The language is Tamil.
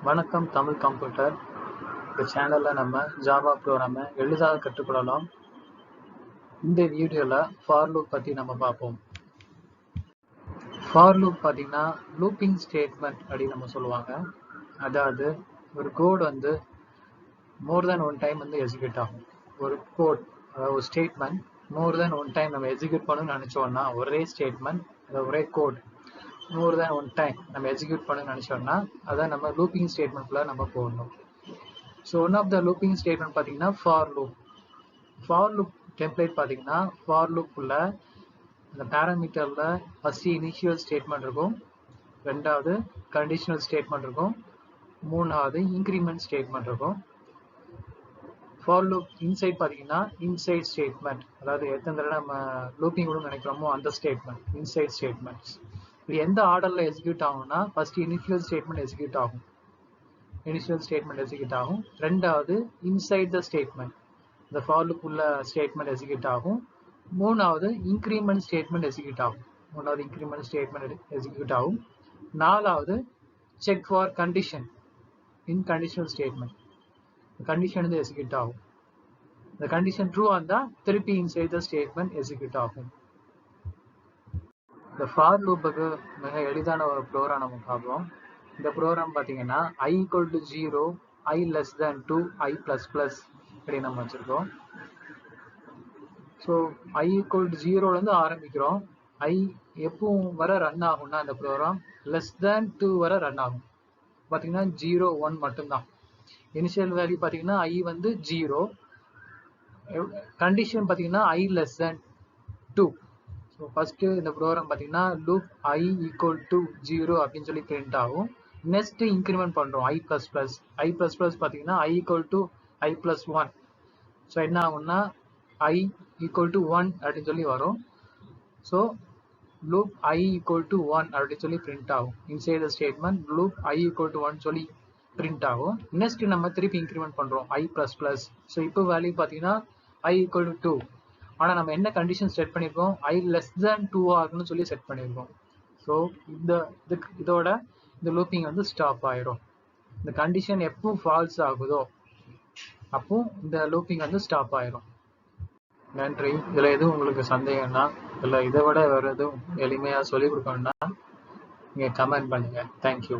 வணக்கம் தமிழ் கம்ப்யூட்டர். இந்த சேனலில் நம்ம ஜாவா ப்ரோக்ராமை எளிதாக கற்றுக்கொள்ளலாம். இந்த வீடியோவில் ஃபார் லூப் பற்றி நம்ம பார்ப்போம். ஃபார் லூப் பார்த்தீங்கன்னா லூப்பிங் ஸ்டேட்மெண்ட் அப்படின்னு நம்ம சொல்லுவாங்க. அதாவது ஒரு கோட் வந்து மோர் தேன் ஒன் டைம் வந்து எக்ஸிக்யூட் ஆகும். ஒரு கோட் அதாவது ஒரு statement more than one time நம்ம எக்ஸிக்யூட் பண்ணணும்னு நினச்சோன்னா ஒரே ஸ்டேட்மெண்ட் ஒரே code more than one time நம்ம எக்ஸிக்யூட் பண்ணணும்னு நினச்சோன்னா அதை நம்ம லூப்பிங் ஸ்டேட்மெண்ட்குள்ளே நம்ம போடணும். So one of the looping statement பார்த்தீங்கன்னா for loop. For loop template பார்த்தீங்கன்னா ஃபார் லூப்புள்ள அந்த பேராமீட்டரில் ஃபஸ்ட்டு இனிஷியல் ஸ்டேட்மெண்ட் இருக்கும், ரெண்டாவது கண்டிஷனல் ஸ்டேட்மெண்ட் இருக்கும், மூணாவது இன்க்ரிமெண்ட் ஸ்டேட்மெண்ட் இருக்கும். ஃபார் லூப் இன்சைட் பார்த்தீங்கன்னா இன்சைட் ஸ்டேட்மெண்ட், அதாவது எத்தனை தடவை நம்ம லூப்பிங் கூட நினைக்கிறோமோ அந்த ஸ்டேட்மெண்ட் இன்சைட் ஸ்டேட்மெண்ட்ஸ். இது எந்த ஆர்டரில் எக்ஸிக்யூட் ஆகும்னா ஃபஸ்ட்டு இனிஷியல் ஸ்டேட்மெண்ட் எக்ஸிக்யூட் ஆகும், ரெண்டாவது இன்சைட் த ஸ்டேட்மெண்ட் இந்த ஃபார் லூப் உள்ள ஸ்டேட்மெண்ட் எக்ஸிக்யூட் ஆகும், மூணாவது இன்க்ரிமெண்ட் ஸ்டேட்மெண்ட் எக்ஸிக்யூட் ஆகும், நாலாவது check for condition in conditional statement condition வந்து எக்ஸிக்யூட் ஆகும். இந்த கண்டிஷன் ட்ரூ இருந்தால் திருப்பி இன்சைட் த ஸ்டேட்மெண்ட் எக்ஸிக்யூட் ஆகும். இந்த ஃபார் லூப்புக்கு மிக எளிதான ஒரு ப்ரோக்ராம் நம்ம பார்ப்போம். இந்த ப்ரோக்ராம் பார்த்தீங்கன்னா i = 0, i <2, i++ அப்படின்னு நம்ம வச்சுருக்கோம். ஸோ i = 0லேருந்து ஆரம்பிக்கிறோம். i எப்பவும் வர ரன் ஆகும்னா அந்த ப்ரோக்ராம் <2 வர ரன் ஆகும். பார்த்தீங்கன்னா 0, 1 மட்டும்தான். இனிஷியல் வேல்யூ பார்த்தீங்கன்னா i வந்து 0, கண்டிஷன் பார்த்தீங்கன்னா i <2. ஸோ ஃபஸ்ட்டு இந்த ப்ரோக்ராம் பார்த்தீங்கன்னா லூப் i = 0 அப்படின்னு சொல்லி பிரிண்ட் ஆகும். நெக்ஸ்ட்டு இன்க்ரிமெண்ட் பண்ணுறோம் i++. i++ பார்த்தீங்கன்னா i = i+1. ஸோ என்ன ஆகும்னா i = 1 அப்படின்னு சொல்லி வரும். ஸோ லூப் i = 1 அப்படின்னு சொல்லி பிரிண்ட் ஆகும். இன்சைட் ஸ்டேட்மெண்ட் லூப் i = 1 சொல்லி பிரிண்ட் ஆகும். நெக்ஸ்ட் நம்ம திருப்பி இன்க்ரிமெண்ட் பண்ணுறோம் i++. ஸோ இப்போ வேல்யூ பார்த்தீங்கன்னா i = 2. ஆனால் நம்ம என்ன கண்டிஷன் செட் பண்ணியிருக்கோம், i <2 ஆகுன்னு சொல்லி செட் பண்ணியிருக்கோம். ஸோ இதோட இந்த லூப்பிங் வந்து ஸ்டாப் ஆயிரும். இந்த கண்டிஷன் எப்போ ஃபால்ஸ் ஆகுதோ அப்போ இந்த லூப்பிங் வந்து ஸ்டாப் ஆயிரும். நன்றி. இதில் எதுவும் உங்களுக்கு சந்தேகம்னா இல்லை இதை விட வேறு எதுவும் எளிமையாக சொல்லிக் கொடுக்கணும்னா நீங்கள் கமெண்ட் பண்ணுங்கள். தேங்க்யூ.